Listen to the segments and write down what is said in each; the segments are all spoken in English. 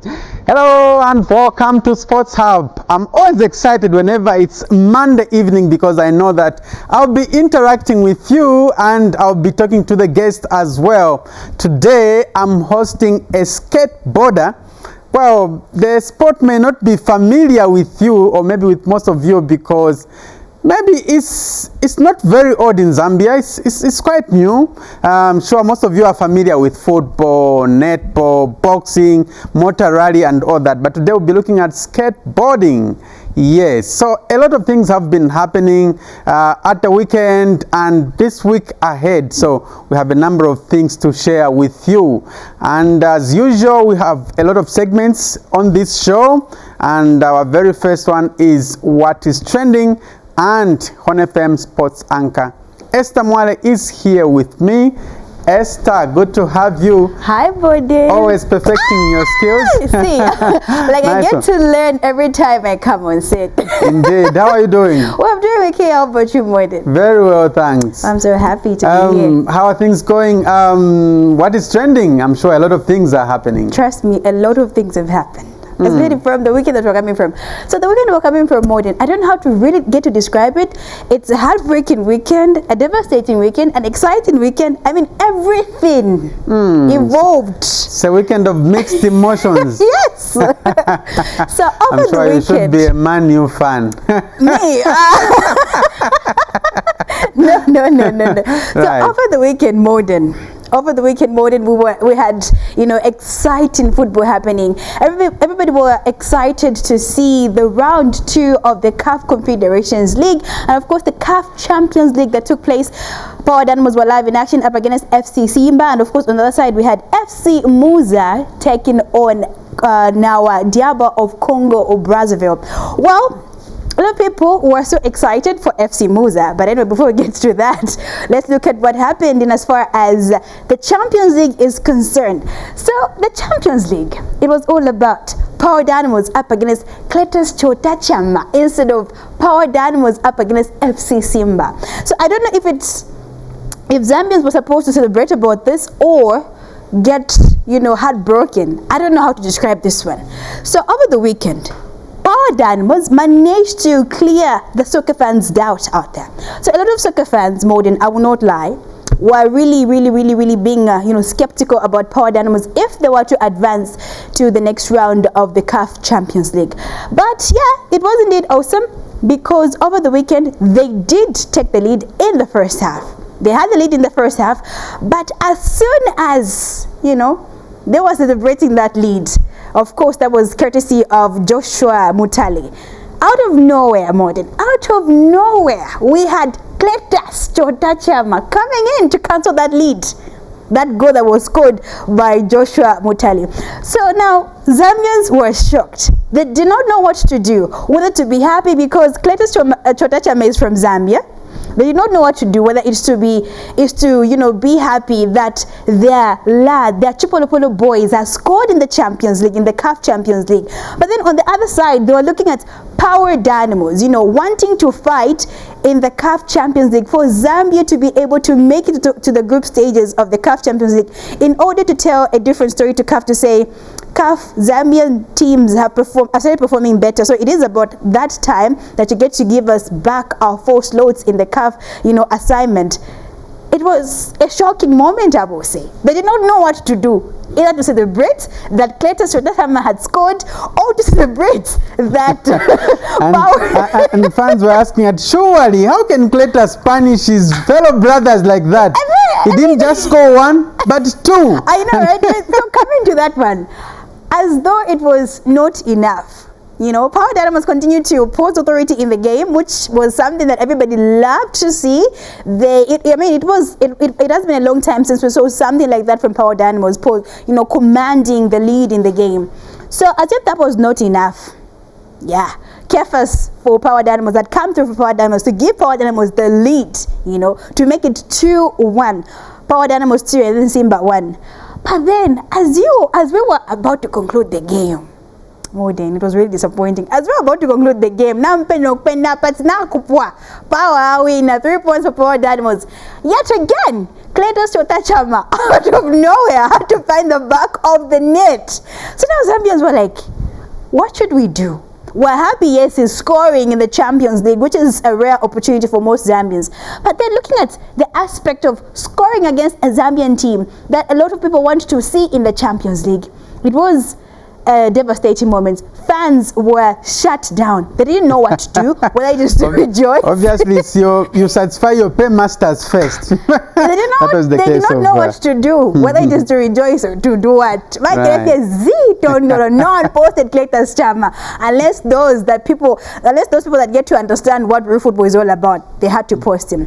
Hello and welcome to Sports Hub. I'm always excited whenever it's Monday evening because I know that I'll be interacting with you and I'll be talking to the guests as well. Today I'm hosting a skateboarder. Well, the sport may not be familiar with you or maybe with most of you because maybe it's not very old in Zambia. It's quite new. I'm sure most of you are familiar with football, netball, boxing, motor rally and all that. But today we'll be looking at skateboarding. Yes, so a lot of things have been happening at the weekend and this week ahead. So we have a number of things to share with you. And as usual, we have a lot of segments on this show. And our very first one is What is Trending? And Hon FM sports anchor Esther Mwale is here with me. Esther, good to have you. Hi, Bode. Always perfecting your skills. See, like nice I get to learn every time I come on set. Indeed. How are you doing? Well, I'm doing okay. How about you, Bode? Very well, thanks. I'm so happy to be here. How are things going? What is trending? I'm sure a lot of things are happening. Trust me, a lot of things have happened. Especially from the weekend that we're coming from. So the weekend we're coming from modern. I don't know how to really get to describe it. It's a heartbreaking weekend, a devastating weekend, an exciting weekend. I mean, everything evolved. It's a weekend of mixed emotions. Yes. So over I'm sure the weekend, you should be a Man U fan. Me? No. So Right. over the weekend, modern. Over the weekend, modern, we had, exciting football happening. Everybody were excited to see the round 2 of the CAF Confederations League, and of course the CAF Champions League that took place. Power Dynamos were live in action up against FC Simba, and of course on the other side we had FC Muza taking on now Diaba of Congo or Brazzaville. Well, a lot of people were so excited for FC Muza, but anyway, before we get to that, let's look at what happened in as far as the Champions League is concerned. So the Champions League, it was all about Power Dynamos up against Cletus Chota Chama instead of Power Dynamos up against FC Simba. So I don't know if Zambians were supposed to celebrate about this or get heartbroken. I don't know how to describe this one. So over the weekend, Power Dynamos managed to clear the soccer fans' doubt out there. So a lot of soccer fans, modern, I will not lie, were really being skeptical about Power Dynamos if they were to advance to the next round of the CAF Champions League. But yeah, it was indeed awesome because over the weekend they did take the lead in the first half. They had the lead in the first half, but as soon as they were celebrating that lead, of course, that was courtesy of Joshua Mutale. Out of nowhere, modern, out of nowhere, we had Cletus Chota Chama coming in to cancel that lead. That goal that was scored by Joshua Mutale. So now, Zambians were shocked. They did not know what to do, whether to be happy because Cletus Chota Chama is from Zambia. They did not know what to do, whether it's to be happy that their Chipolopolo boys have scored in the Champions League, in the CAF Champions League. But then on the other side, they were looking at Power Dynamos, wanting to fight in the CAF Champions League for Zambia to be able to make it to the group stages of the CAF Champions League in order to tell a different story to CAF to say, CAF Zambian teams have started performing better. So it is about that time that you get to give us back our 4 slots in the CAF, assignment. It was a shocking moment, I will say. They did not know what to do. Either to celebrate that Cletus Chota had scored or to celebrate that Power. And the fans were asking, surely, how can Cletus punish his fellow brothers like that? He didn't just score 1, but 2. I know, right? So coming to that one, as though it was not enough. Power Dynamos continued to oppose authority in the game, which was something that everybody loved to see. It has been a long time since we saw something like that from Power Dynamos, commanding the lead in the game. So I think that was not enough. Yeah, Kefas for Power Dynamos that come through for Power Dynamos to give Power Dynamos the lead, to make it 2-1. Power Dynamos 2 and then Simba 1. But then, as we were about to conclude the game, more than it was really disappointing. As we're about to conclude the game, now Power winner, 3 points for Power Dynamos. Yet again, Cletus Chotachama out of nowhere had to find the back of the net. So now Zambians were like, what should we do? We're happy, yes, is scoring in the Champions League, which is a rare opportunity for most Zambians. But then looking at the aspect of scoring against a Zambian team that a lot of people want to see in the Champions League, it was a devastating moment. Fans were shut down. They didn't know what to do, whether just to rejoice. Obviously, it's you satisfy your paymasters first. They did not know what to do, whether just to rejoice or to do what. No one posted Cletus Chama unless those people that get to understand what real football is all about, they had to post him.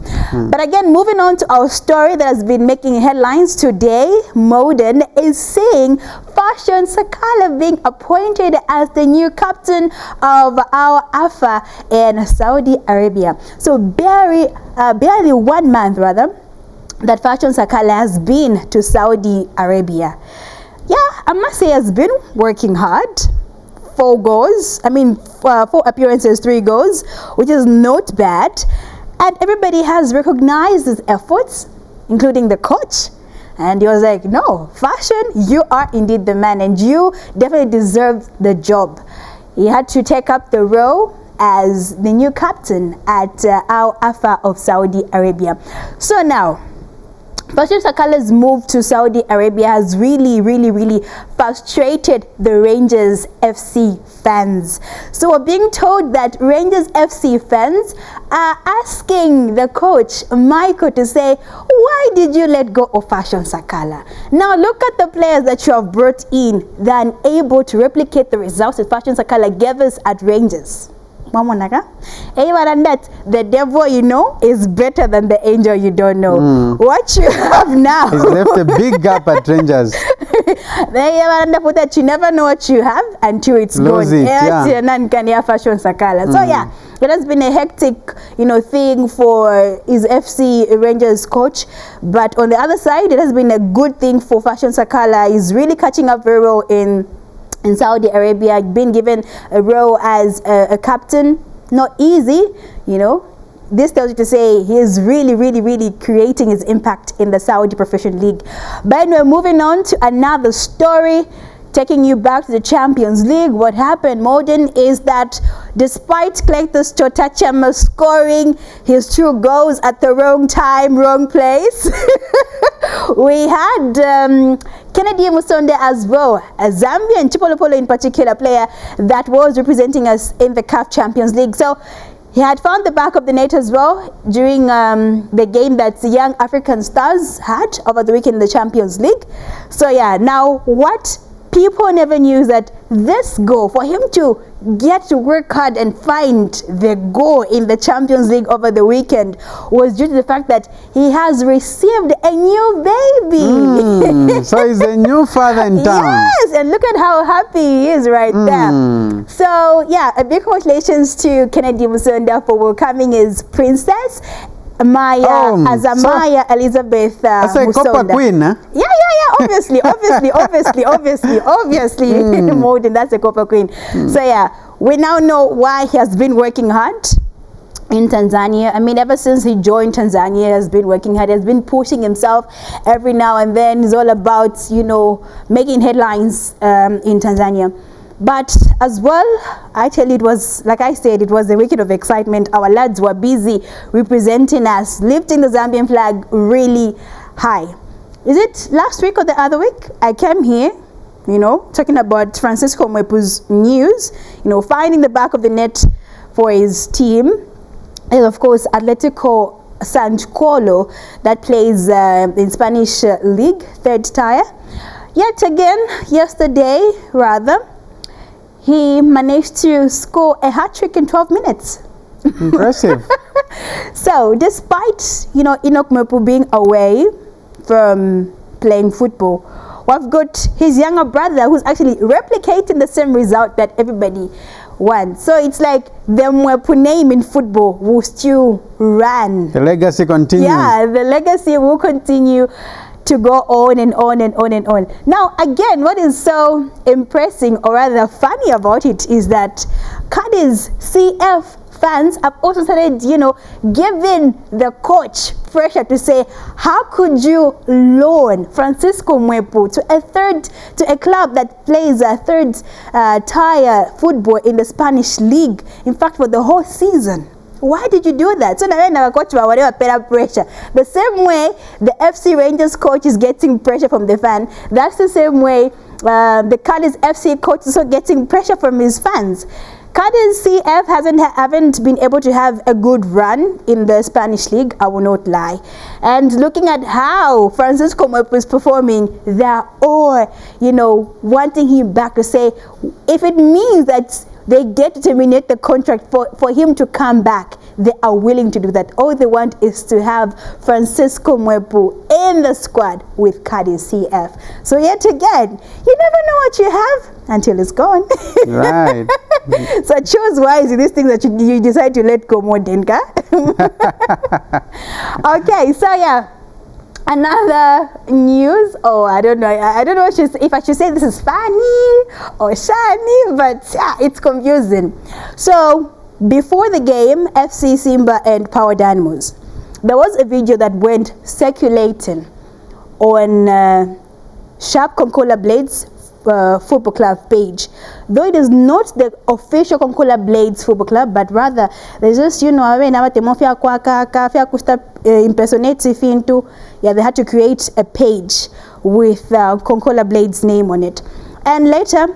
But again, moving on to our story that has been making headlines today, Modern is saying Fashion Sakala being appointed as the new captain of our AFA in Saudi Arabia. So barely 1 month that Fashion Sakala has been to Saudi Arabia. Yeah, I must say he has been working hard. 4 goals, 4 appearances, 3 goals, which is not bad. And everybody has recognized his efforts, including the coach. And he was like, no, Fashion, you are indeed the man, and you definitely deserve the job. He had to take up the role as the new captain at Al Afa of Saudi Arabia. So now, Fashion Sakala's move to Saudi Arabia has really frustrated the Rangers FC fans. So we're being told that Rangers FC fans are asking the coach, Michael, to say, why did you let go of Fashion Sakala? Now look at the players that you have brought in that are unable to replicate the results that Fashion Sakala gave us at Rangers. That the devil you know is better than the angel you don't know. What you have now is left a big gap at Rangers. That you never know what you have until it's gone. Fashion Sakala. So yeah, it has been a hectic thing for his FC Rangers coach, but on the other side it has been a good thing for Fashion Sakala. He's really catching up very well in Saudi Arabia, being given a role as a captain. Not easy, This tells you to say he is really creating his impact in the Saudi Professional League. But we're moving on to another story, taking you back to the Champions League. What happened, Modern, is that despite Cletus Chotachama scoring his 2 goals at the wrong time, wrong place, we had Kennedy Musonde as well, a Zambian, Chipolopolo in particular, player that was representing us in the CAF Champions League. So he had found the back of the net as well during the game that the Young African Stars had over the weekend in the Champions League. So yeah, now what people never knew is that this goal, for him to get to work hard and find the goal in the Champions League over the weekend, was due to the fact that he has received a new baby. So he's a new father in town. Yes, and look at how happy he is right there. So yeah, a big congratulations to Kennedy Musonda for welcoming his princess Maya Azamaya Elizabeth Musonda. That's a copper queen, huh? Yeah, obviously, Modern, that's a copper queen. So yeah, we now know why he has been working hard in Tanzania. Ever since he joined Tanzania, he has been working hard. He has been pushing himself every now and then. It's all about, making headlines in Tanzania. But as well, I tell you, it was, like I said, it was a weekend of excitement. Our lads were busy representing us, lifting the Zambian flag really high. Is it last week or the other week? I came here, talking about Francisco Mwepu's news, finding the back of the net for his team. And of course, Atletico San Colo, that plays in Spanish League, 3rd tier. Yet again, yesterday, he managed to score a hat-trick in 12 minutes. Impressive. So, despite, Enoch Mwepu being away from playing football, we've got his younger brother who's actually replicating the same result that everybody wants. So, it's like the Mwepu name in football will still run. The legacy continues. Yeah, the legacy will continue to go on and on and on and on. Now, again, what is so impressing or rather funny about it is that Cardi's CF fans have also started, giving the coach pressure to say, how could you loan Francisco Mwepu to a club that plays a third tier football in the Spanish league, in fact for the whole season? Why did you do that? So now coach whatever pressure. The same way the FC Rangers coach is getting pressure from the fan, that's the same way the Cadiz FC coach is also getting pressure from his fans. Cadiz CF haven't been able to have a good run in the Spanish league, I will not lie. And looking at how Francisco Mwepu is performing, they're all, wanting him back to say, if it means that they get to terminate the contract for him to come back, they are willing to do that. All they want is to have Francisco Mwepu in the squad with Cadiz CF. So yet again, you never know what you have until it's gone. Right. So choose wisely these things that you decide to let go more, Denka. Okay, so yeah. Another news, I don't know if I should say this is funny or shiny, but yeah, it's confusing. So before the game, FC Simba and Power Dynamos, there was a video that went circulating on Sharp Konkola Blades Football Club page, though it is not the official Konkola Blades Football Club, but rather there's just they had to create a page with Konkola Blades name on it, and later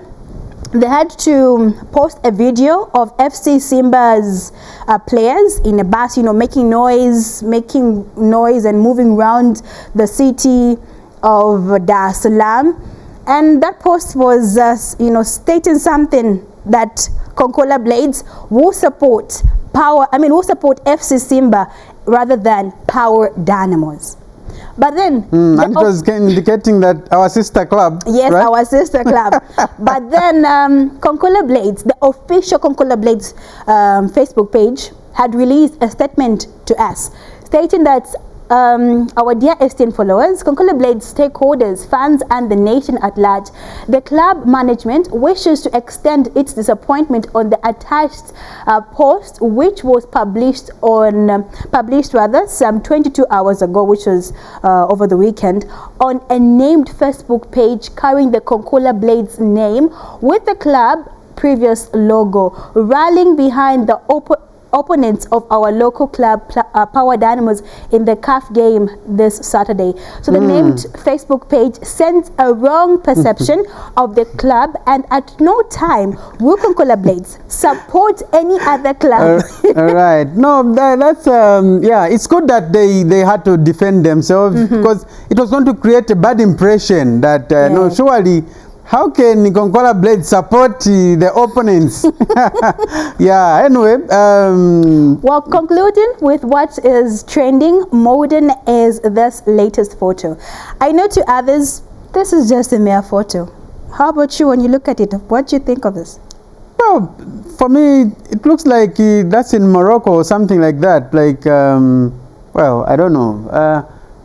they had to post a video of FC Simba's players in a bus, making noise and moving around the city of Dar es Salaam. And that post was, stating something that Konkola Blades will support FC Simba rather than Power Dynamos. But then, and it was indicating that our sister club. Yes, right? Our sister club. But then, Konkola Blades, the official Konkola Blades Facebook page, had released a statement to us, stating that our dear esteemed followers, Konkola Blades stakeholders, fans and the nation at large, the club management wishes to extend its disappointment on the attached post, which was published some 22 hours ago, which was over the weekend, on a named Facebook page carrying the Konkola Blades name with the club previous logo, rallying behind the opponents of our local club Power Dynamos in the CAF game this Saturday. So the named Facebook page sends a wrong perception of the club, and at no time will Konkola Blades support any other club. All right. No, that's it's good that they had to defend themselves, because it was going to create a bad impression that no, surely, how can Konkola Blades support the opponents? Yeah, anyway. Well, concluding with what is trending, modern is this latest photo. I know to others, this is just a mere photo. How about you when you look at it? What do you think of this? Well, for me, it looks like that's in Morocco or something like that. Like, well, I don't know.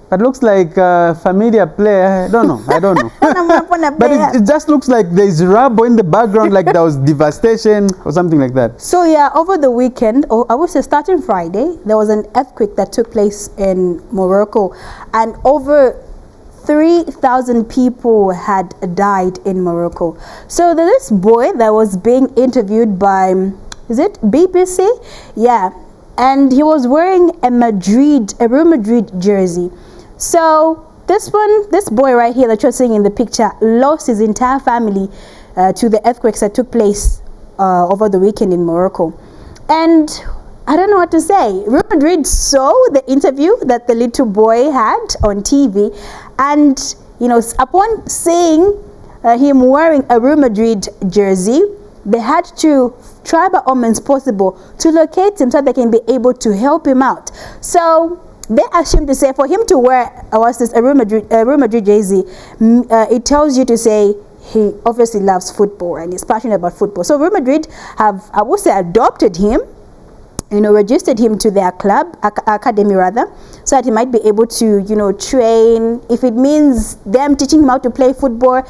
But looks like a familiar player. I don't know. But it just looks like there's rubble in the background, like there was devastation or something like that. So yeah, over the weekend, or I would say starting Friday, there was an earthquake that took place in Morocco, and over 3,000 people had died in Morocco. So there's this boy that was being interviewed by, is it BBC? Yeah, and he was wearing a Real Madrid jersey. So this boy right here that you're seeing in the picture lost his entire family to the earthquakes that took place over the weekend in Morocco. And I don't know what to say. Real Madrid saw the interview that the little boy had on TV, and upon seeing him wearing a Real Madrid jersey, they had to try by all means possible to locate him so they can be able to help him out. So they asked him to say, for him to wear a Real Madrid jersey, it tells you to say he obviously loves football and is passionate about football. So Real Madrid have, I would say, adopted him registered him to their club, academy rather, so that he might be able to, train. If it means them teaching him how to play football,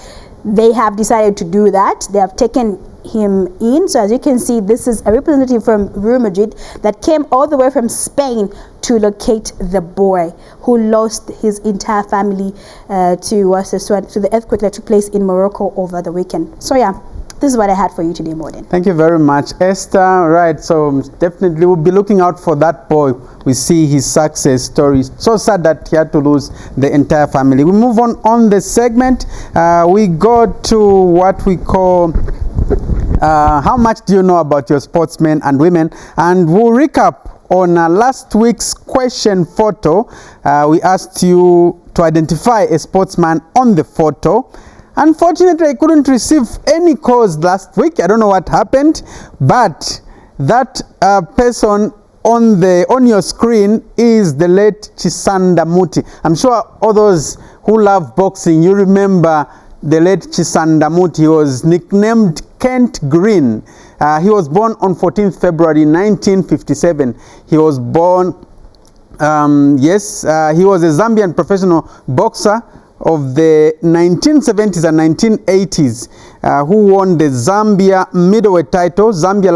they have decided to do that. They have taken him in. So as you can see, this is a representative from Real Madrid that came all the way from Spain to locate the boy who lost his entire family to the earthquake that took place in Morocco over the weekend. So yeah, this is what I had for you today, Morden. Thank you very much, Esther. Right, so definitely we'll be looking out for that boy. We see his success story. So sad that he had to lose the entire family. We move on the segment. We go to what we call how much do you know about your sportsmen and women? And we'll recap on last week's question photo. We asked you to identify a sportsman on the photo. Unfortunately, I couldn't receive any calls last week. I don't know what happened, but that person on your screen is the late Chisanda Muti. I'm sure all those who love boxing, you remember the late Chisanda Muti. He was nicknamed Kent Green. He was born on 14th February 1957. He was born, he was a Zambian professional boxer of the 1970s and 1980s, who won the Zambia middleweight title, Zambia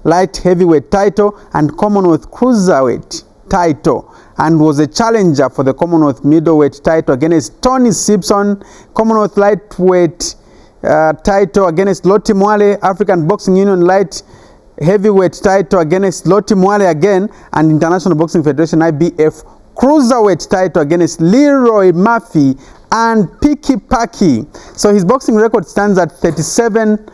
light heavyweight title, and Commonwealth cruiserweight title, and was a challenger for the Commonwealth middleweight title against Tony Simpson, Commonwealth lightweight title against Loti Mwale, African Boxing Union light heavyweight title against Loti Mwale again, and International Boxing Federation IBF cruiserweight title against Leroy Murphy and Piki Paki. So his boxing record stands at 37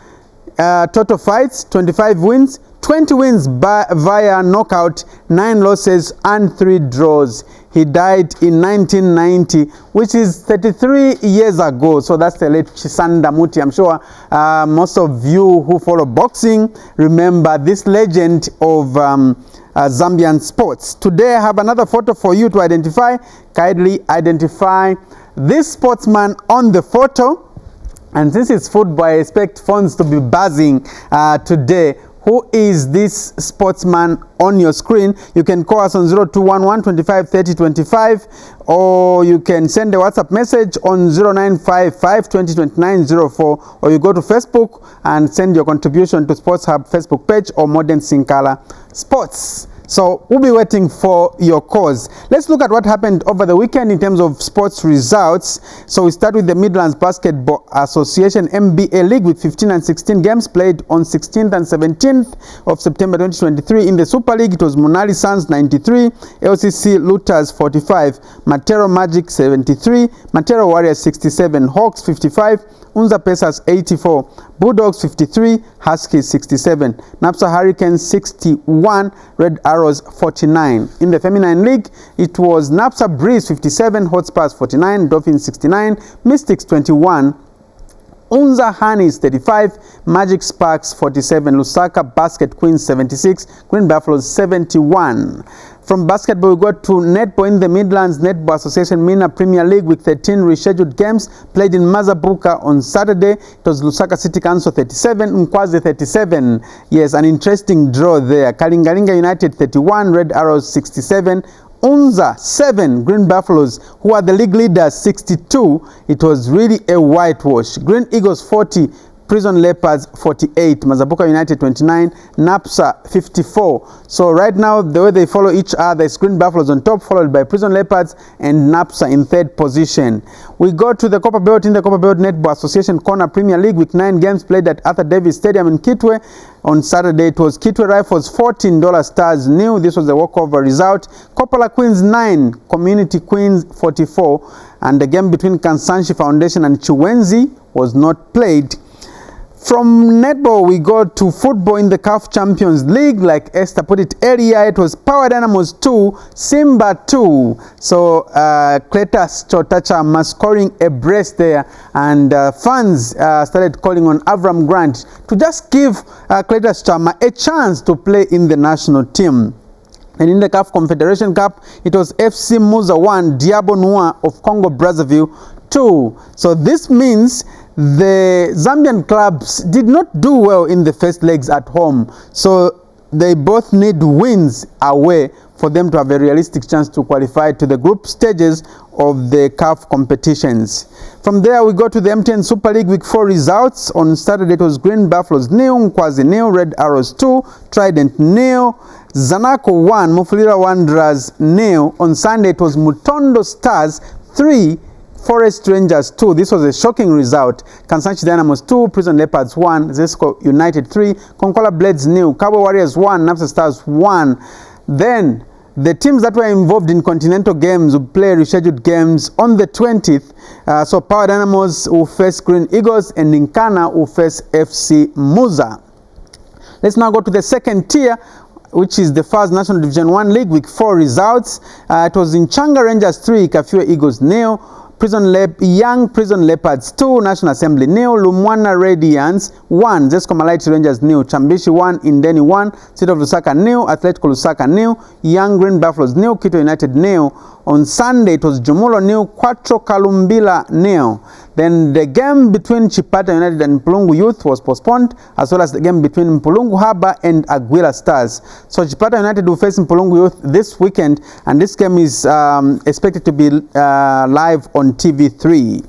total fights, 25 wins, 20 wins via knockout, 9 losses and 3 draws. He died in 1990, which is 33 years ago. So that's the late Chisanda Muti. I'm sure most of you who follow boxing remember this legend of Zambian sports. Today I have another photo for you to identify. Kindly identify this sportsman on the photo. And since it's football, I expect phones to be buzzing today. Who is this sportsman on your screen? You can call us on 0211 25 30 25, or you can send a WhatsApp message on 0955 20 29 04, or you go to Facebook and send your contribution to Sports Hub Facebook page or Modern Sinkala Sports. So we'll be waiting for your calls. Let's look at what happened over the weekend in terms of sports results. So we start with the Midlands Basketball Association MBA League with 15 and 16 games played on 16th and 17th of September 2023. In the Super League, it was Monali Suns 93, LCC Looters 45, Matero Magic 73, Matero Warriors 67, Hawks 55, Unza Pacers 84, Bulldogs 53, Huskies 67, Napsa Hurricanes 61, Red Arrows 49. In the Feminine League, it was Napsa Breeze 57, Hotspurs 49, Dolphins 69, Mystics 21, Unza Hanis 35, Magic Sparks 47, Lusaka Basket Queens 76, Green Buffaloes 71. From basketball, we go to netball in the Midlands Netball Association Mina Premier League with 13 rescheduled games played in Mazabuka on Saturday. It was Lusaka City Council 37, Nkwazi 37. Yes, an interesting draw there. Kalingalinga United 31, Red Arrows 67. Unza 7, Green Buffaloes, who are the league leaders, 62. It was really a whitewash. Green Eagles 40, Prison Leopards 48, Mazabuka United 29, Napsa 54. So right now, the way they follow each other is Green Buffaloes on top, followed by Prison Leopards and Napsa in third position. We go to the Copper Belt in the Copper Belt Netball Association Corner Premier League with 9 games played at Arthur Davis Stadium in Kitwe. On Saturday, it was Kitwe Rifles $14 Stars nil. This was a walkover result. Coppola Queens 9, Community Queens 44. And the game between Kansanshi Foundation and Chiwenzi was not played. From netball, we go to football in the CAF Champions League. Like Esther put it earlier, it was Power Dynamos 2, Simba 2. So Cletus Chotachama scoring a brace there, and fans started calling on Avram Grant to just give Cletus Chama a chance to play in the national team. And in the CAF Confederation Cup, it was FC Muza 1, Diabo Noir of Congo Brazzaville 2. So this means the Zambian clubs did not do well in the first legs at home. So they both need wins away for them to have a realistic chance to qualify to the group stages of the CAF competitions. From there, we go to the MTN Super League Week 4 results. On Saturday, it was Green Buffaloes 0, Nkwazi 0, Red Arrows 2, Trident 0, Zanaco 1, Mufulira Wanderers 0. On Sunday, it was Mutondo Stars 3, Forest Rangers 2. This was a shocking result. Kansanchi Dynamos 2, Prison Leopards 1, Zesco United 3, Konkola Blades 0, Cabo Warriors 1, Napsa Stars 1. Then, the teams that were involved in continental games will play rescheduled games on the 20th. So Power Dynamos will face Green Eagles and Nkana will face FC Muza. Let's now go to the second tier, which is the first National Division 1 League Week 4 results. It was in Changa Rangers 3, Kafue Eagles 0, Young Prison Leopards 2, National Assembly 0, Lumwana Radiants 1, Zesco Malaiti Rangers 0, Chambishi 1, Indeni 1, City of Lusaka 0, Atletico Lusaka 0, Young Green Buffaloes 0, Quito United 0. On Sunday, it was Jumulo 0, Quattro Kalumbila 0. Then the game between Chipata United and Mpulungu Youth was postponed, as well as the game between Mpulungu Harbour and Aguila Stars. So Chipata United will face Mpulungu Youth this weekend, and this game is expected to be live on TV3.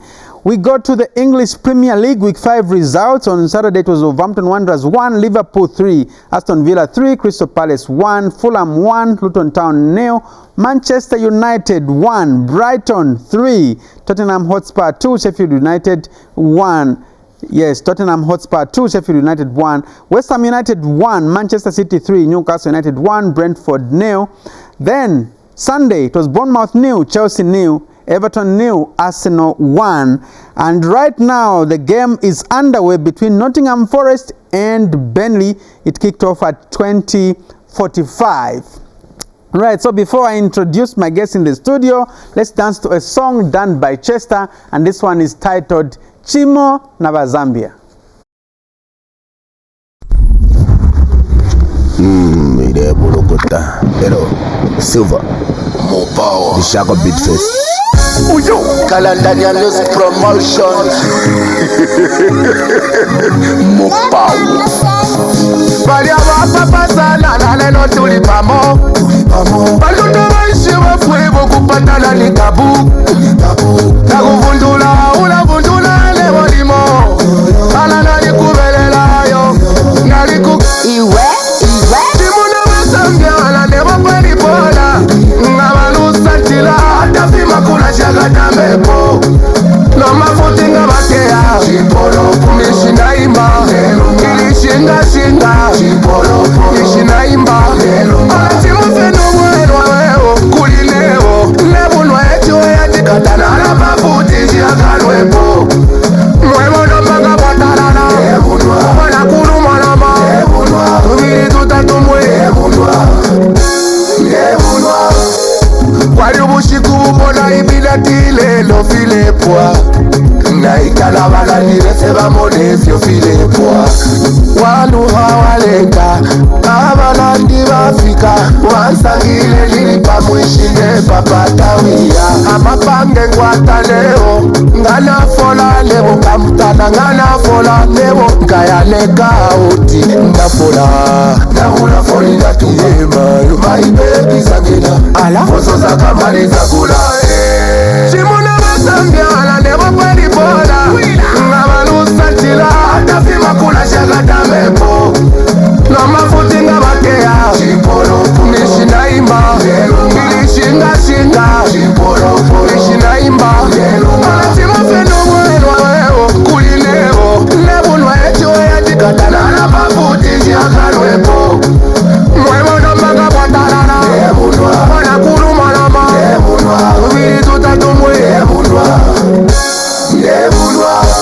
We go to the English Premier League Week 5 results. On Saturday, it was Wolverhampton Wanderers 1, Liverpool 3, Aston Villa 3, Crystal Palace 1, Fulham 1, Luton Town 0, Manchester United 1, Brighton 3, Tottenham Hotspur 2, Sheffield United 1. Yes, Tottenham Hotspur 2, Sheffield United 1, West Ham United 1, Manchester City 3, Newcastle United 1, Brentford 0. Then, Sunday, it was Bournemouth 0, Chelsea 0, Everton 0, Arsenal 1. And right now, the game is underway between Nottingham Forest and Burnley. It kicked off at 20:45. Right, so before I introduce my guest in the studio, let's dance to a song done by Chester, and this one is titled Chimo Naba Zambia. Hello, Silver, more power, the Shago Beat Fest. Uyo, Kalandania News Promotion. More power. Balia papa sana na lelo tulipamo. Balundo waishiwe fuego kupatana ni tabu. Na kuvundula unavundula leo limo. Ala nali kubelela yo. Naliku iwe. Timuna wasambia ala nebo kweli bola. Ngabalusa chila hata fima kula shaga tamepo. No mafuti nga bakea. Chipolo kumishina imba. Shinga Nishina imba Chimufe nuwelo wewo Kulinewo Nebunwa echiwe yatikatana Na mafuti jiakanwepo Mwewo nomanga batalana Wana kuru manama Tubiri tutatumwe Kwali ubushiku bubona ibila tilelo filepwa Na ikalabala nirese bamonesio filepwa Waluha walenga Abalandi bafika Wansangile lilipa mwishine papatawia Amapange ngwata leo Ngana fola lebo Kamutana ngana fola lebo Ngayaleka uti Ndafola Nahula foli natuyema My baby zangela Ala Foso za kamari zagula Chimuna basambia Ala nebo kweli bola Ngabalusa chila Atafima kula shaga tamepo No mafuti nga bakea Chipolo Nishina imba Nilishinga Nishina imba Chimufe nuwelwa wewo Kulinewo Nebunwa echiwe yatikatana Na mafuti jiakanwepo Mwewo nomanga batalana Wana kuru manama Tubiri tutatumwe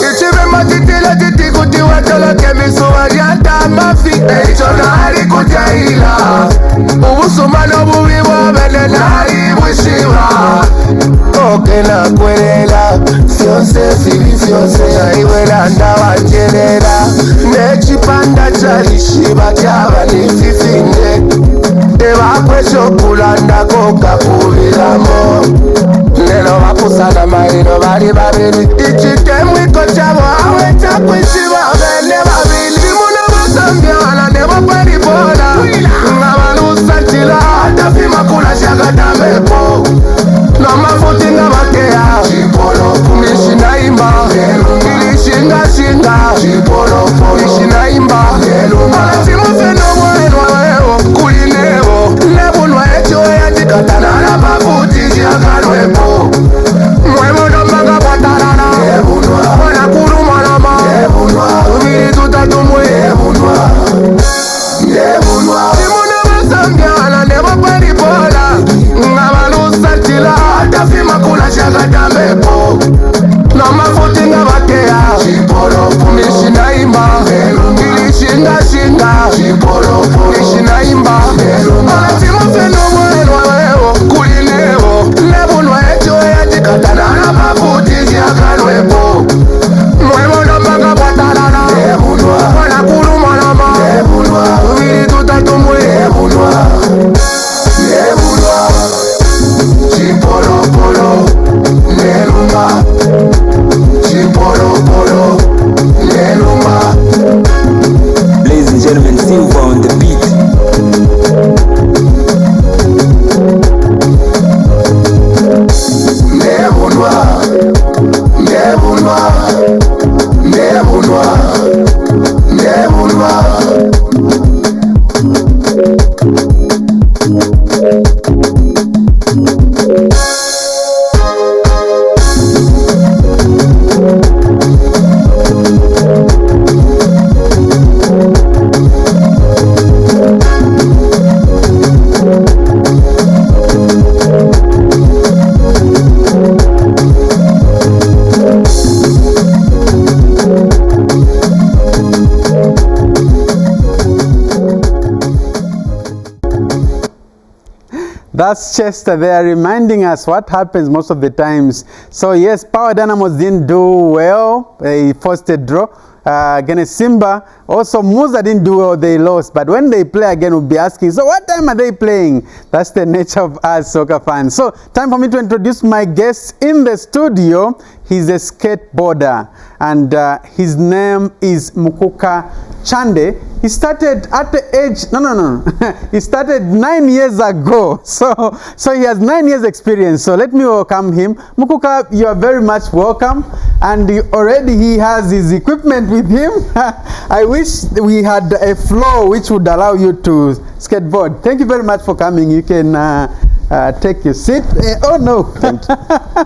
Ichibe matitila titikuti watala kemisuwa Yata mafi Eichonari kujaila Ubusumano bubiwa Benenari wishiwa Oke na kwelela Fionse fili fionse Iwela ndawa njelela Nechipanda chalishiba Chaba nififinde Ewa kwesho kulanda koka kubilamo Lelo wakusana maino bali babili Ichite mwiko chabo awe chakwishiba Bene babili Muna wasambia ala nebo kweli bola and Silver on the beat. That's Chester there reminding us what happens most of the times. So yes, Power Dynamos didn't do well. They forced a draw against Simba. Also, Musa didn't do well. They lost. But when they play again, we'll be asking, so what time are they playing? That's the nature of us soccer fans. So time for me to introduce my guest in the studio. He's a skateboarder, and his name is Mukuka Chande. He started at the age, he started 9 years ago. So he has 9 years experience. So let me welcome him. Mukuka, you are very much welcome. And already he has his equipment with him. I wish we had a floor which would allow you to skateboard. Thank you very much for coming. You can take your seat. Oh no.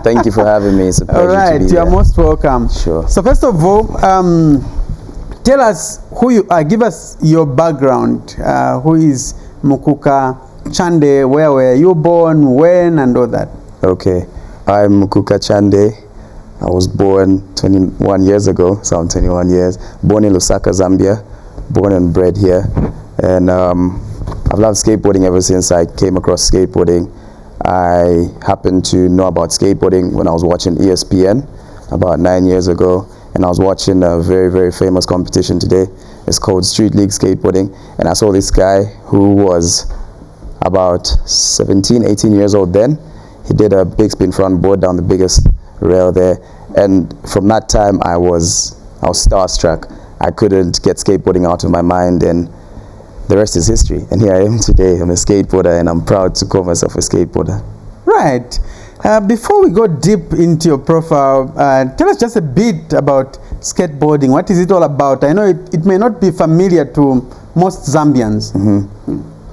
Thank you for having me. It's a pleasure all right, to be you are here. most welcome. Sure. So first of all, tell us who you are. Give us your background. Who is Mukuka Chande? Where were you born? When and all that? Okay. I'm Mukuka Chande. I was born 21 years ago, so I'm 21 years. Born in Lusaka, Zambia. Born and bred here. And I've loved skateboarding ever since I came across skateboarding. I happened to know about skateboarding when I was watching ESPN about 9 years ago. And I was watching a very, very famous competition today. It's called Street League Skateboarding. And I saw this guy who was about 17, 18 years old then. He did a big spin front board down the biggest rail there. And from that time, I was starstruck. I couldn't get skateboarding out of my mind, and the rest is history. And here I am today. I'm a skateboarder, and I'm proud to call myself a skateboarder. Right. Before we go deep into your profile, tell us just a bit about skateboarding. What is it all about? I know it may not be familiar to most Zambians.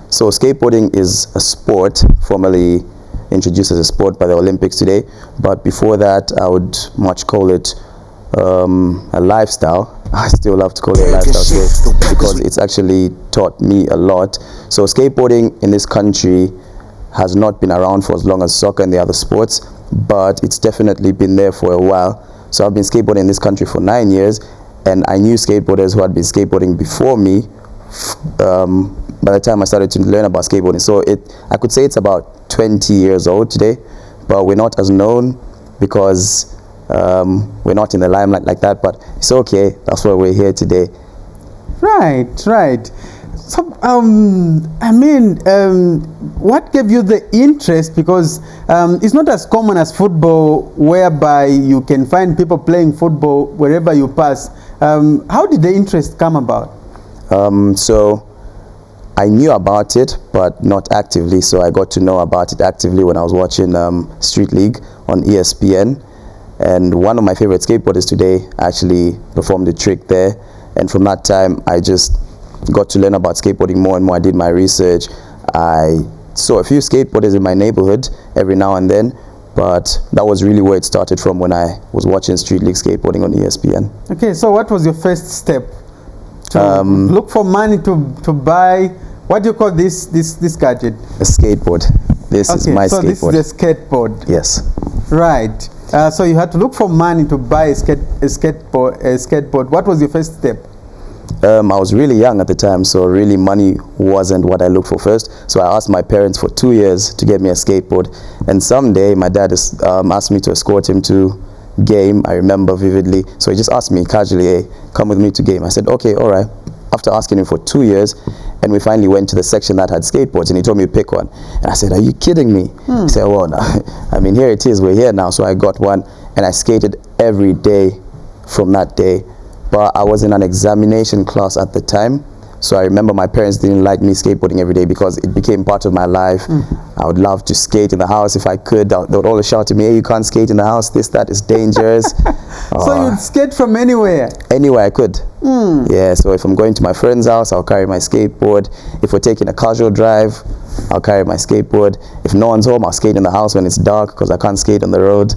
So skateboarding is a sport, formerly introduced as a sport by the Olympics today. But before that, I would much call it a lifestyle. I still love to call it a lifestyle today because it's actually taught me a lot. So skateboarding in this country has not been around for as long as soccer and the other sports, but it's definitely been there for a while. So I've been skateboarding in this country for 9 years, and I knew skateboarders who had been skateboarding before me by the time I started to learn about skateboarding. So I could say it's about 20 years old today, but we're not as known because we're not in the limelight like that, but it's okay. That's why we're here today. Right. So, what gave you the interest? Because it's not as common as football, whereby you can find people playing football wherever you pass. How did the interest come about? So I knew about it, but not actively. So I got to know about it actively when I was watching Street League on ESPN. And one of my favorite skateboarders today actually performed a trick there. And from that time, I just got to learn about skateboarding more and more. I did my research. I saw a few skateboarders in my neighborhood every now and then, but that was really where it started from, when I was watching Street League Skateboarding on ESPN. Okay, so what was your first step? To look for money to buy, what do you call this gadget? A skateboard. This is my skateboard. So this is the skateboard. Yes. Right. So you had to look for money to buy a skateboard. What was your first step? I was really young at the time, so really money wasn't what I looked for first. So I asked my parents for 2 years to get me a skateboard. And someday my dad asked me to escort him to game. I remember vividly. So he just asked me casually, hey, come with me to game. I said, okay, all right. After asking him for 2 years, and we finally went to the section that had skateboards, and he told me to pick one. And I said, are you kidding me? He said, well, no. I mean, here it is, we're here now. So I got one, and I skated every day from that day. But I was in an examination class at the time, So I remember my parents didn't like me skateboarding every day because it became part of my life. I would love to skate in the house if I could. They would always shout to me, hey, you can't skate in the house, this, that is dangerous. So you'd skate from anywhere? Anywhere I could. Yeah, so if I'm going to my friend's house, I'll carry my skateboard. If we're taking a casual drive, I'll carry my skateboard. If no one's home, I'll skate in the house when it's dark because I can't skate on the road.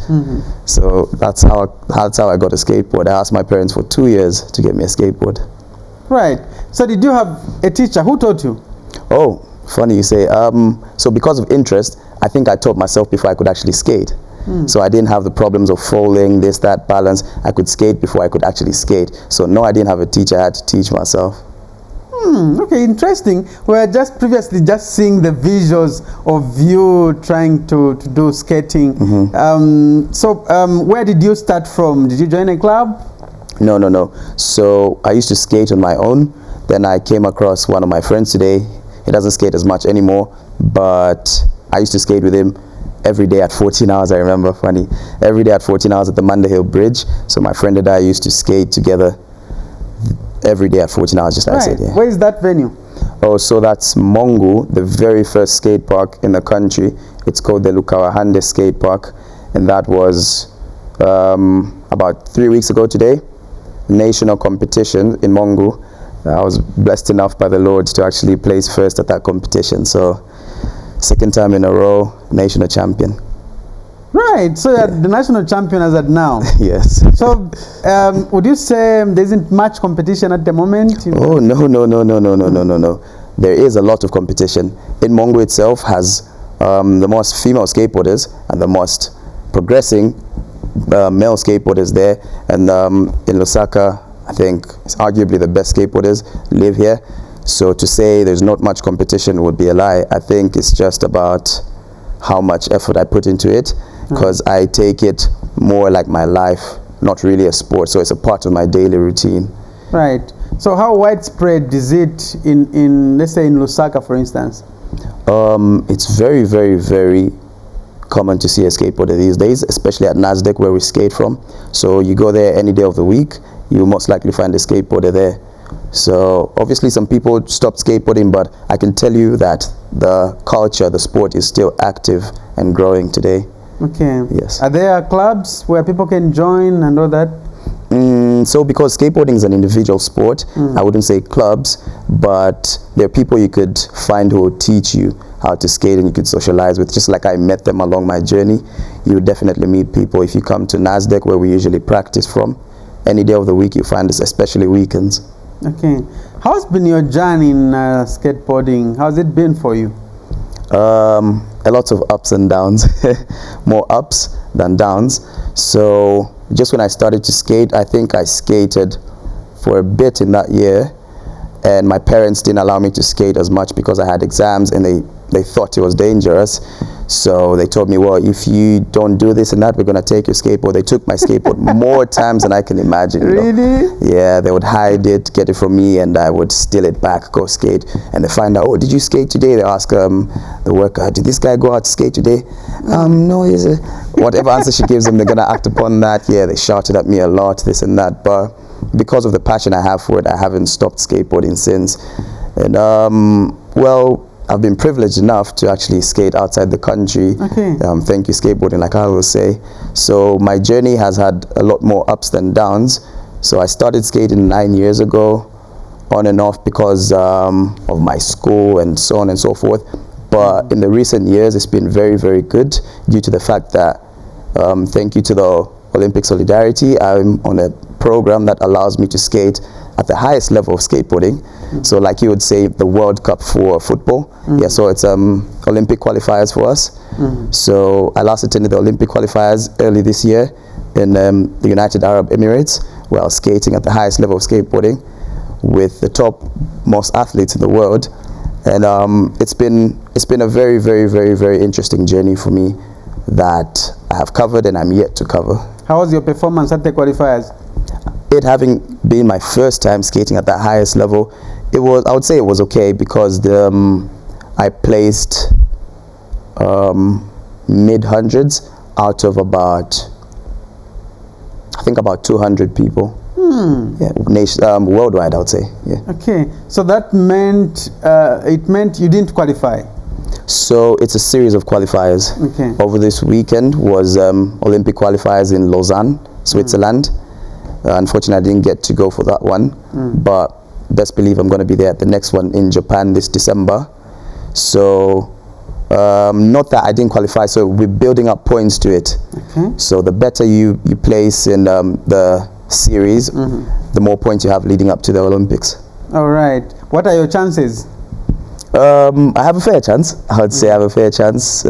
So that's how I got a skateboard. I asked my parents for 2 years to get me a skateboard. Right. So did you have a teacher? Who taught you? Oh, funny you say. So because of interest, I think I taught myself before I could actually skate. So I didn't have the problems of falling, this, that, balance. I could skate before I could actually skate. So no, I didn't have a teacher. I had to teach myself. Okay, interesting. We were just previously just seeing the visuals of you trying to do skating. Where did you start from? Did you join a club? No. So I used to skate on my own. Then I came across one of my friends today. He doesn't skate as much anymore, but I used to skate with him every day at 14 hours. I remember, funny. Every day at 14 hours at the Manda Hill Bridge. So my friend and I used to skate together every day at 14 hours, just like I said. Yeah. Where is that venue? Oh, so that's Mongu, the very first skate park in the country. It's called the Mukuka Chande skate park. And that was about 3 weeks ago today. National competition in Mongu. I was blessed enough by the Lord to actually place first at that competition. So second time in a row, national champion. Right, so you're the national champion as at now. Yes. So would you say there isn't much competition at the moment? Oh, no. There is a lot of competition. In Mongu itself has the most female skateboarders and the most progressing male skateboarders there, and in Lusaka, I think it's arguably the best skateboarders live here. So to say there's not much competition would be a lie. I think it's just about how much effort I put into it, because I take it more like my life, not really a sport. So it's a part of my daily routine. Right. So how widespread is it in let's say in Lusaka, for instance? It's very, very, very common to see a skateboarder these days, especially at NASDAQ where we skate from. So you go there any day of the week, you most likely find a skateboarder there. So obviously some people stopped skateboarding, but I can tell you that the culture, the sport is still active and growing today. Okay. Yes. Are there clubs where people can join and all that? So because skateboarding is an individual sport, I wouldn't say clubs, but there are people you could find who will teach you how to skate and you could socialize with, just like I met them along my journey. You would definitely meet people if you come to NASDAQ where we usually practice from. Any day of the week you find us, especially weekends. Okay. How's been your journey in skateboarding? How's it been for you? A lot of ups and downs, more ups than downs. So just when I started to skate, I think I skated for a bit in that year, and my parents didn't allow me to skate as much because I had exams and they thought it was dangerous. So they told me, well, if you don't do this and that, we're going to take your skateboard. They took my skateboard more times than I can imagine. Really? Yeah, they would hide it, get it from me, and I would steal it back, go skate. And they find out, oh, did you skate today? They ask the worker, did this guy go out to skate today? No, he's a... Whatever answer she gives them, they're going to act upon that. Yeah, they shouted at me a lot, this and that. But because of the passion I have for it, I haven't stopped skateboarding since. And, well, I've been privileged enough to actually skate outside the country. Okay. Thank you, skateboarding, like I will say. So my journey has had a lot more ups than downs. So I started skating 9 years ago, on and off because of my school and so on and so forth. But in the recent years, it's been very, very good due to the fact that, thank you to the Olympic Solidarity, I'm on a program that allows me to skate at the highest level of skateboarding. So like you would say, the World Cup for football. Yeah, so it's Olympic qualifiers for us. So I last attended the Olympic qualifiers early this year in the United Arab Emirates, where I was skating at the highest level of skateboarding with the top most athletes in the world. And it's been a very, very, very, very interesting journey for me that I have covered and I'm yet to cover. How was your performance at the qualifiers? It having been my first time skating at the highest level, I would say it was okay because I placed mid-hundreds out of about 200 people. Yeah, worldwide, I would say. Yeah. Okay, so that meant it meant you didn't qualify. So it's a series of qualifiers. Okay. Over this weekend was Olympic qualifiers in Lausanne, Switzerland. Unfortunately, I didn't get to go for that one, but best believe I'm going to be there at the next one in Japan this December. So not that I didn't qualify, so we're building up points to it. Okay. So the better you place in the series, the more points you have leading up to the Olympics. All right. What are your chances? I have a fair chance. I would say I have a fair chance.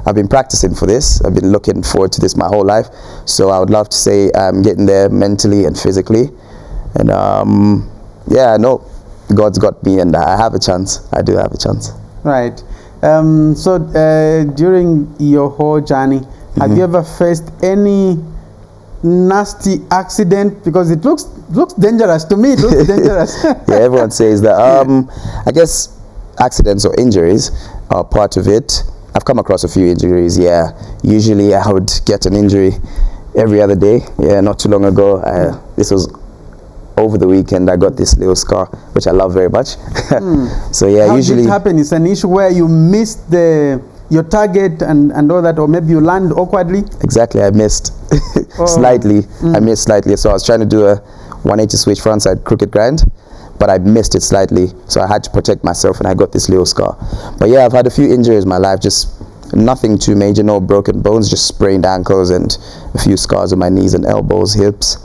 I've been practicing for this. I've been looking forward to this my whole life. So I would love to say I'm getting there mentally and physically. And yeah, I know God's got me and I have a chance. I do have a chance. Right. So during your whole journey, have you ever faced any nasty accident? Because it looks dangerous to me. It looks dangerous. Yeah, everyone says that. I guess accidents or injuries are part of it. I've come across a few injuries. Yeah, usually I would get an injury every other day. Yeah, not too long ago, this was over the weekend. I got this little scar, which I love very much. So yeah, How usually did it happen? It's an issue where you missed your target and all that, or maybe you land awkwardly. Exactly, I missed slightly. I missed slightly. So I was trying to do a 180 switch frontside crooked grind, but I missed it slightly. So I had to protect myself, and I got this little scar. But yeah, I've had a few injuries in my life, just nothing too major, no broken bones, just sprained ankles and a few scars on my knees and elbows, hips.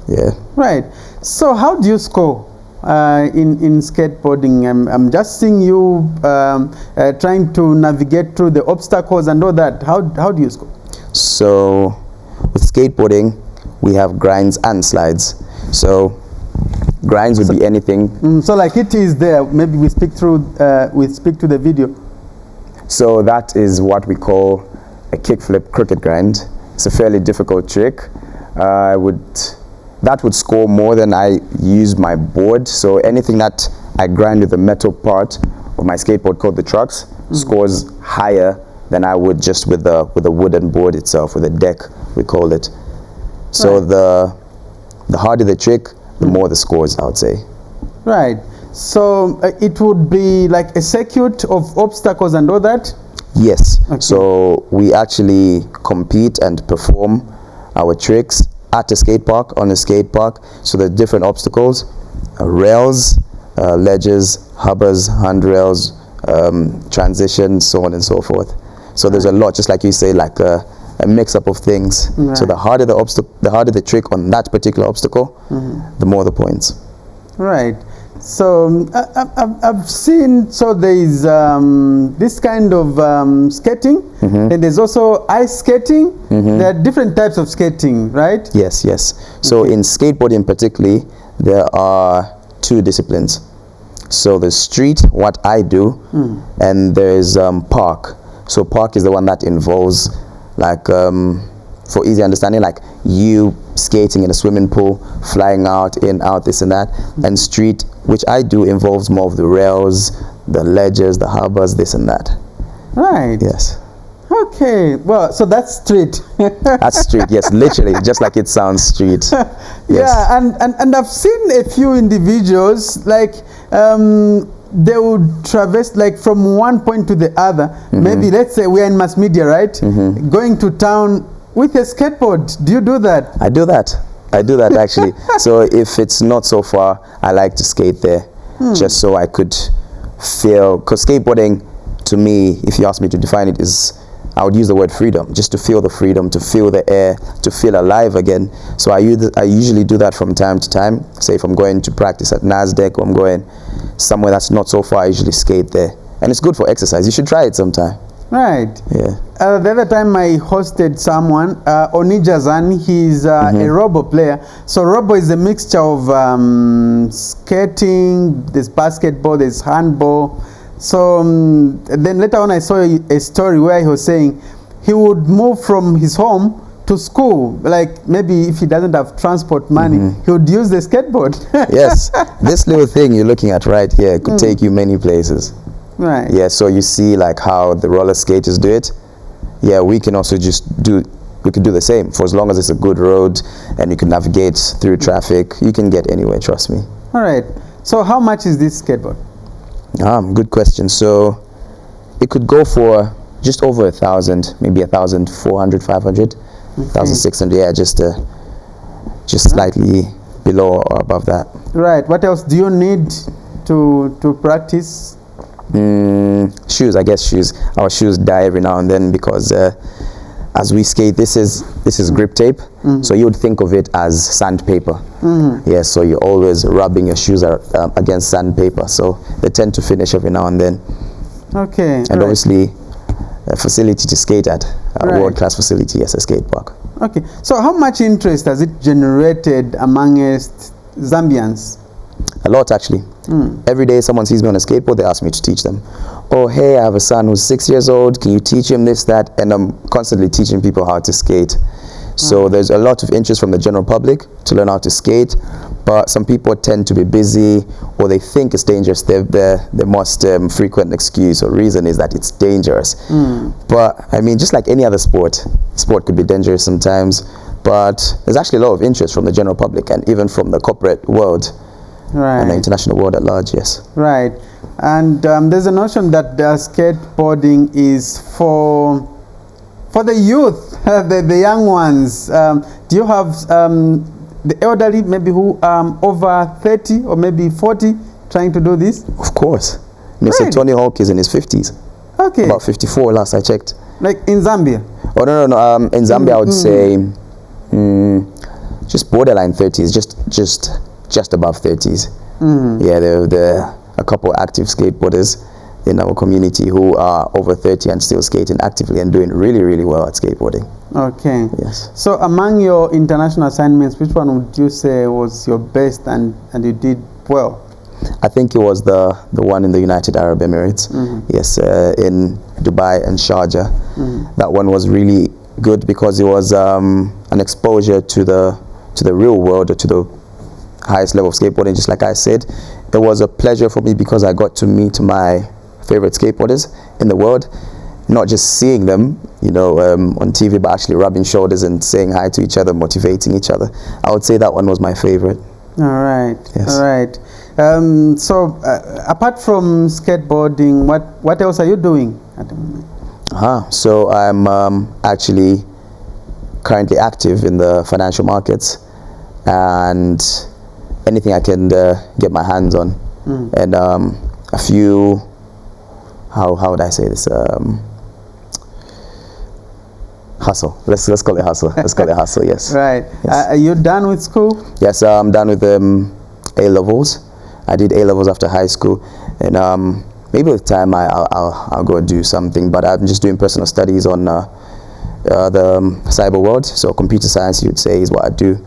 Yeah. Right. So how do you score in skateboarding? I'm just seeing you trying to navigate through the obstacles and all that. How do you score? So with skateboarding, we have grinds and slides. So grinds would be anything. So like it is there. Maybe we speak to the video. So that is what we call a kickflip crooked grind. It's a fairly difficult trick. That would score more than I use my board. So anything that I grind with the metal part of my skateboard called the trucks scores higher than I would just with the wooden board itself, with a deck we call it. So the harder the trick, the more the scores, I would say. Right. So it would be like a circuit of obstacles and all that? Yes. Okay. So we actually compete and perform our tricks at a skate park, on a skate park. So there are different obstacles, rails, ledges, hovers, handrails, transitions, so on and so forth. So there's a lot, just like you say, like a mix-up of things. Right. So the harder the trick on that particular obstacle, the more the points. Right. So I've seen, so there is this kind of skating, and there's also ice skating. There are different types of skating, right? Yes, yes. So in skateboarding particularly, there are two disciplines. So there's street, what I do, and there's park. So park is the one that involves, like, for easy understanding, like you skating in a swimming pool, flying out, in, out, this and that. And street, which I do, involves more of the rails, the ledges, the harbors, this and that. Right. Yes. Okay. Well, so that's street. That's street, yes, literally, just like it sounds, street. Yes. Yeah, and I've seen a few individuals, like, they would traverse like from one point to the other. Maybe let's say we're in mass media, right? Going to town with a skateboard. Do you do that? I do that. I do that actually. So if it's not so far, I like to skate there, just so I could feel, because skateboarding to me, if you ask me to define it, is, I would use the word freedom, just to feel the freedom, to feel the air, to feel alive again. So I usually do that from time to time. Say if I'm going to practice at NASDAQ, or I'm going somewhere that's not so far, I usually skate there. And it's good for exercise. You should try it sometime. Right. Yeah. The other time I hosted someone, Onijazan, he's a robo player. So robo is a mixture of skating, there's basketball, there's handball. So then later on I saw a story where he was saying he would move from his home to school, like maybe if he doesn't have transport money, he would use the skateboard. Yes, this little thing you're looking at right here could take you many places. Right. Yeah, so you see like how the roller skaters do it. Yeah, we can also just do we could do the same. For as long as it's a good road and you can navigate through traffic, you can get anywhere, trust me. All right. So how much is this skateboard? Good question. So it could go for just over 1,000, maybe 1,400, 500, 1,600. Yeah, just slightly below or above that. Right. What else do you need to practice? Shoes, I guess shoes. Our shoes die every now and then because as we skate, this is grip tape. So you would think of it as sandpaper. Yeah, so you're always rubbing your shoes against sandpaper. So they tend to finish every now and then. Okay. And obviously, a facility to skate at, a world-class facility, yes, a skate park. Okay. So how much interest has it generated amongst Zambians? A lot, actually. Every day someone sees me on a skateboard, they ask me to teach them. Oh, hey, I have a son who's 6 years old. Can you teach him this, that? And I'm constantly teaching people how to skate. So there's a lot of interest from the general public to learn how to skate. But some people tend to be busy, or they think it's dangerous. The most frequent excuse or reason is that it's dangerous. But I mean, just like any other sport could be dangerous sometimes. But there's actually a lot of interest from the general public and even from the corporate world. Right. And the international world at large, yes. Right. And there's a notion that skateboarding is for the youth, the young ones. Do you have the elderly, maybe who over 30 or maybe 40, trying to do this? Of course. Mr. Right. Tony Hawk is in his 50s. Okay. About 54 last I checked. Like in Zambia? Oh, no. In Zambia, I would say just borderline 30s, just above 30s. Yeah, there are a couple active skateboarders in our community who are over 30 and still skating actively and doing really, really well at skateboarding. Okay. Yes. So among your international assignments, which one would you say was your best and you did well? I think it was the one in the United Arab Emirates. Yes, in Dubai and Sharjah. That one was really good because it was an exposure to the real world, or to the highest level of skateboarding. Just like I said, it was a pleasure for me because I got to meet my favorite skateboarders in the world, not just seeing them, on TV, but actually rubbing shoulders and saying hi to each other, motivating each other. I would say that one was my favorite. All right. Yes. All right. So apart from skateboarding, what else are you doing at the moment? So I'm actually currently active in the financial markets, and anything I can get my hands on, and a few, how would I say this, hustle. Let's call it hustle. Let's call it hustle. Yes. Right. Yes. Are you done with school? Yes, I'm done with A-levels. I did A-levels after high school, and maybe with time I'll go do something. But I'm just doing personal studies on the cyber world. So computer science, you'd say, is what I do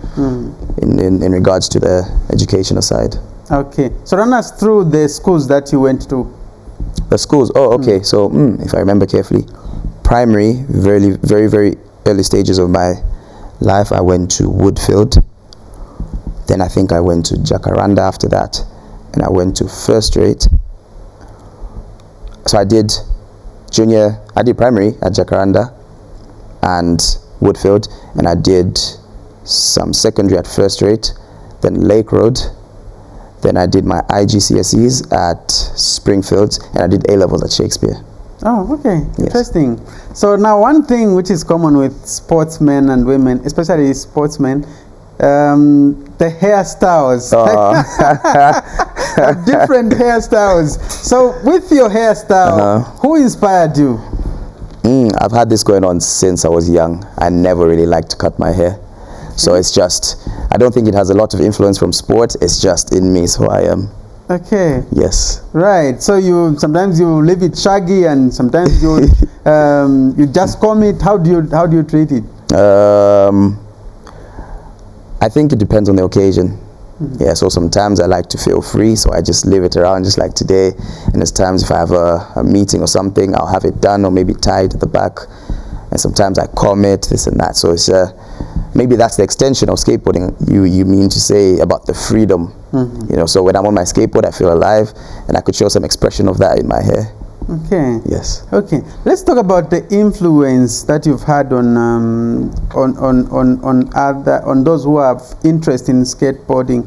in regards to the educational side. Okay. So run us through the schools that you went to. The schools. Oh, okay. So if I remember carefully, primary, very, very, very early stages of my life, I went to Woodfield. Then I think I went to Jacaranda after that, and I went to first rate. So I did primary at Jacaranda and Woodfield, and I did some secondary at first rate, then Lake Road, then I did my IGCSEs at Springfield, and I did A-levels at Shakespeare. Oh, okay. Yes. Interesting. So now one thing which is common with sportsmen and women, especially sportsmen, the hairstyles. Different hairstyles. So with your hairstyle, who inspired you? I've had this going on since I was young. I never really liked to cut my hair. So it's just, I don't think it has a lot of influence from sport. It's just in me, so I am. Okay. Yes. Right. So sometimes you leave it shaggy, and sometimes you you just comb it. How do you treat it? I think it depends on the occasion. Yeah, so sometimes I like to feel free, so I just leave it around just like today. And there's times if I have a meeting or something, I'll have it done or maybe tied at the back. And sometimes I comb it, this and that. So it's maybe that's the extension of skateboarding. You mean to say about the freedom, So when I'm on my skateboard, I feel alive, and I could show some expression of that in my hair. Okay. Yes. Okay. Let's talk about the influence that you've had on those who have interest in skateboarding.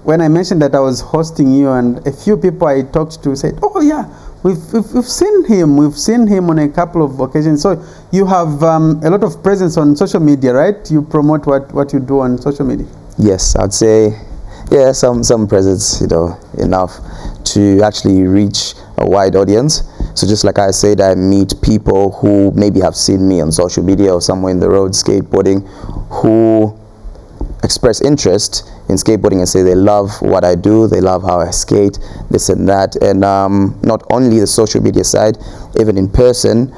When I mentioned that I was hosting you, and a few people I talked to said, "Oh yeah, we've seen him. We've seen him on a couple of occasions." So you have a lot of presence on social media, right? You promote what you do on social media. Yes, I'd say, yeah, some presence, enough to actually reach a wide audience. So just like I said, I meet people who maybe have seen me on social media or somewhere in the road skateboarding, who express interest in skateboarding and say they love what I do, they love how I skate, this and that. And not only the social media side, even in person,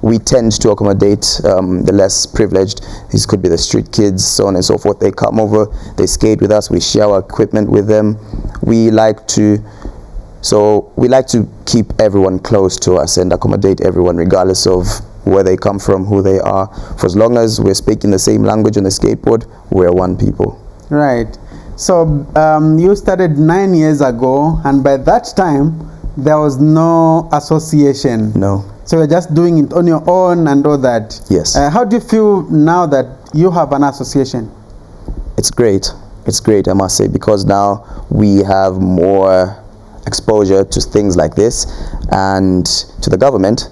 we tend to accommodate the less privileged. These could be the street kids, so on and so forth. They come over, they skate with us, we share our equipment with them. We like to keep everyone close to us and accommodate everyone regardless of where they come from, who they are. For as long as we're speaking the same language on the skateboard, we're one people. Right. So you started 9 years ago, and by that time there was no association. No. So you're just doing it on your own and all that. Yes. How do you feel now that you have an association? It's great. It's great, I must say, because now we have more exposure to things like this, and to the government,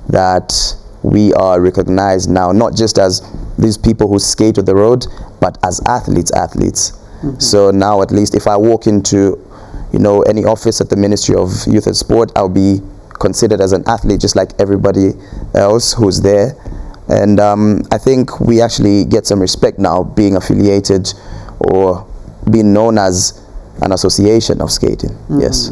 that we are recognized now not just as these people who skate on the road, but as athletes. So now at least if I walk into any office at the Ministry of Youth and Sport, I'll be considered as an athlete just like everybody else who's there. And I think we actually get some respect now being affiliated or being known as an association of skating. Yes.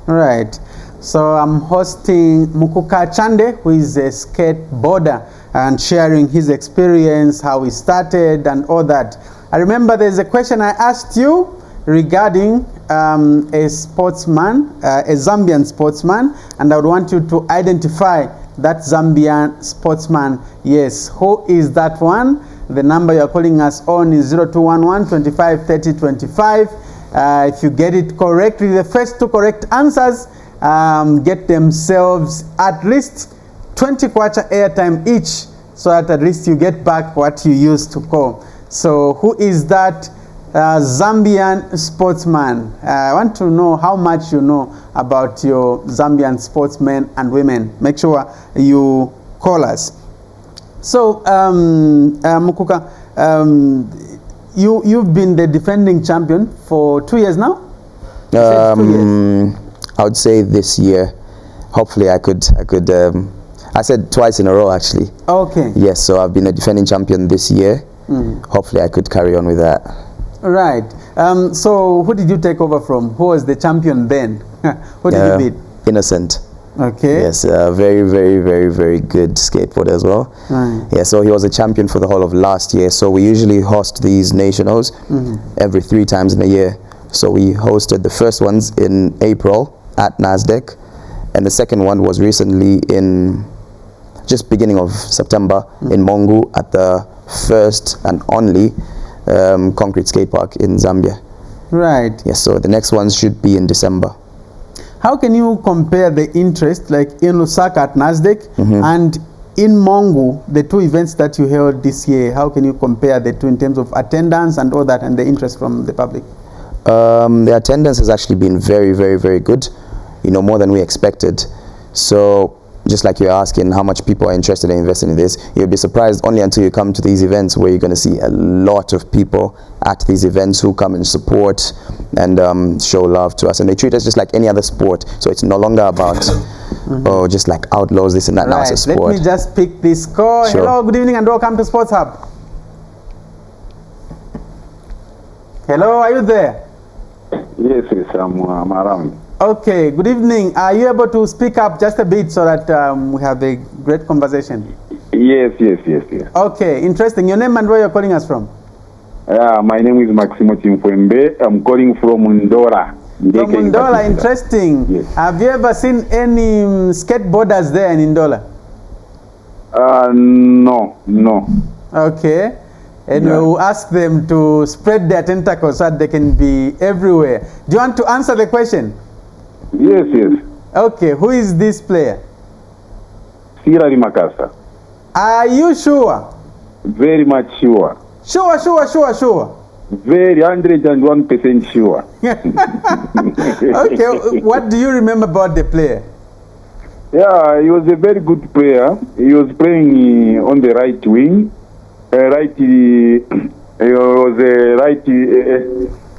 Right. So I'm hosting Mukuka Chande, who is a skateboarder, and sharing his experience, how he started and all that. I remember there's a question I asked you regarding a sportsman, a Zambian sportsman, and I would want you to identify that Zambian sportsman. Yes, who is that one? The number you're calling us on is 0211 25 30 25. If you get it correctly, the first two correct answers get themselves at least 20 kwacha airtime each, so that at least you get back what you used to call. So who is that Zambian sportsman? I want to know how much you know about your Zambian sportsmen and women. Make sure you call us. So Mukuka, you've been the defending champion for 2 years now? 2 years. I would say this year. Hopefully I could I said twice in a row actually. Okay. Yes, so I've been a defending champion this year. Hopefully I could carry on with that. Right. So who did you take over from? Who was the champion then? Who did you beat? Innocent. Okay. Yes, very, very, very, very good skateboarder as well. Right. Yeah, so he was a champion for the whole of last year. So we usually host these nationals every 3 times in a year. So we hosted the first ones in April at NASDAQ, and the second one was recently in just beginning of September in Mongu at the first and only concrete skate park in Zambia. Right. Yes, so the next ones should be in December. How can you compare the interest, like in Lusaka at NASDAQ and in Mongu, the 2 events that you held this year? How can you compare the 2 in terms of attendance and all that, and the interest from the public? The attendance has actually been very, very, very good, more than we expected. So just like you're asking how much people are interested in investing in this, you'll be surprised only until you come to these events, where you're going to see a lot of people at these events who come and support and show love to us, and they treat us just like any other sport. So it's no longer about just like outlaws, this and that. Now it's a sport. Let me just pick this call. Sure. Hello, good evening and welcome to Sports Hub. Hello, are you there? Yes, I'm around. Okay, good evening. Are you able to speak up just a bit so that we have a great conversation? Yes. Okay, interesting. Your name and where you're calling us from? My name is Maximo Chimfwembe. I'm calling from Ndora. From Ndola, interesting. Yes. Have you ever seen any skateboarders there in Ndola? No. Okay. And we'll ask them to spread their tentacles so that they can be everywhere. Do you want to answer the question? Yes. Okay, who is this player? Sirari Makasa. Are you sure? Very much sure. Sure. Very 101% sure. Okay, what do you remember about the player? Yeah, he was a very good player. He was playing on the right wing.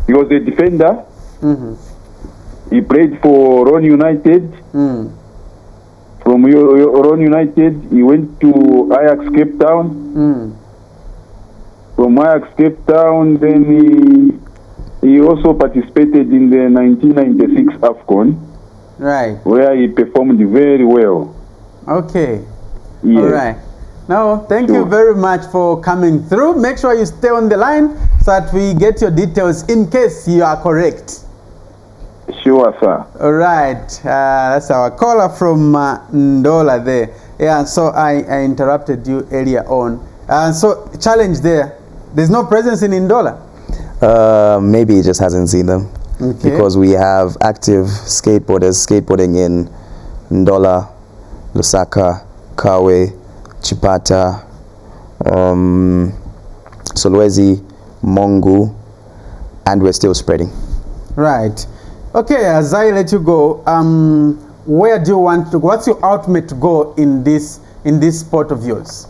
He was a defender. Mm-hmm. He played for Ron United. Mm. From Ron United, he went to Ajax Cape Town. Mm. From Ajax Cape Town, then he also participated in the 1996 AFCON. Right. Where he performed very well. Okay. Yes. All right. Now, thank you Sure. very much for coming through. Make sure you stay on the line so that we get your details in case you are correct. Sure, sir. All right. That's our caller from Ndola there. Yeah, so I interrupted you earlier on. So, challenge there. There's no presence in Ndola? Maybe he just hasn't seen them. Okay. Because we have active skateboarders skateboarding in Ndola, Lusaka, Kawe, Chipata, Solwezi, Mongu, and we're still spreading. Right. Okay, as I let you go, where do you want to go? What's your ultimate goal in this sport of yours?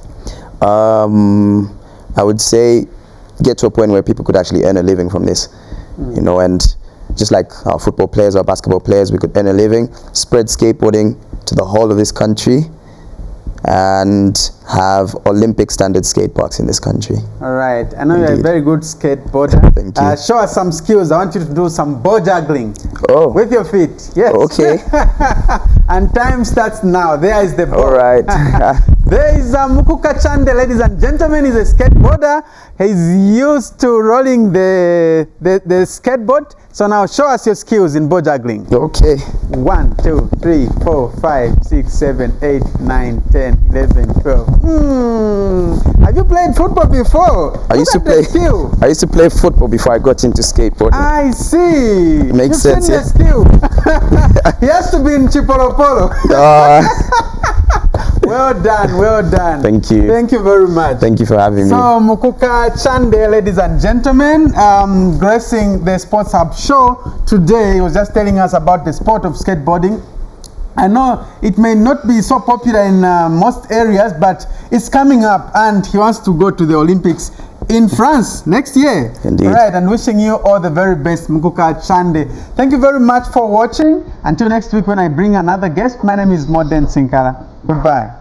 I would say get to a point where people could actually earn a living from this, you know, and just like our football players or basketball players, we could earn a living, spread skateboarding to the whole of this country, and have Olympic standard skate parks in this country. All right. I know you're a Indeed. very good skateboarder. Thank you. Show us some skills. I want you to do some ball juggling. Oh. With your feet. Yes. Okay. And time starts now. There is the ball. All right. There is Mukuka Chande, ladies and gentlemen. He's a skateboarder. He's used to rolling the skateboard. So now show us your skills in ball juggling. Okay. 1, 2, 3, 4, 5, 6, 7, 8, 9, 10, 11, 12. Have you played football before? I used to play football before I got into skateboarding. I see. Makes sense, You've seen the skill. He has to be in Chipolopolo. Well done, well done. Thank you. Thank you very much. Thank you for having So, me. Mukuka Chande, ladies and gentlemen, gracing the Sports Hub show today. He was just telling us about the sport of skateboarding. I know it may not be so popular in most areas, but it's coming up, and he wants to go to the Olympics in France next year. Indeed. All right, and wishing you all the very best, Mukuka Chande. Thank you very much for watching. Until next week when I bring another guest, my name is Modern Sinkara. Goodbye.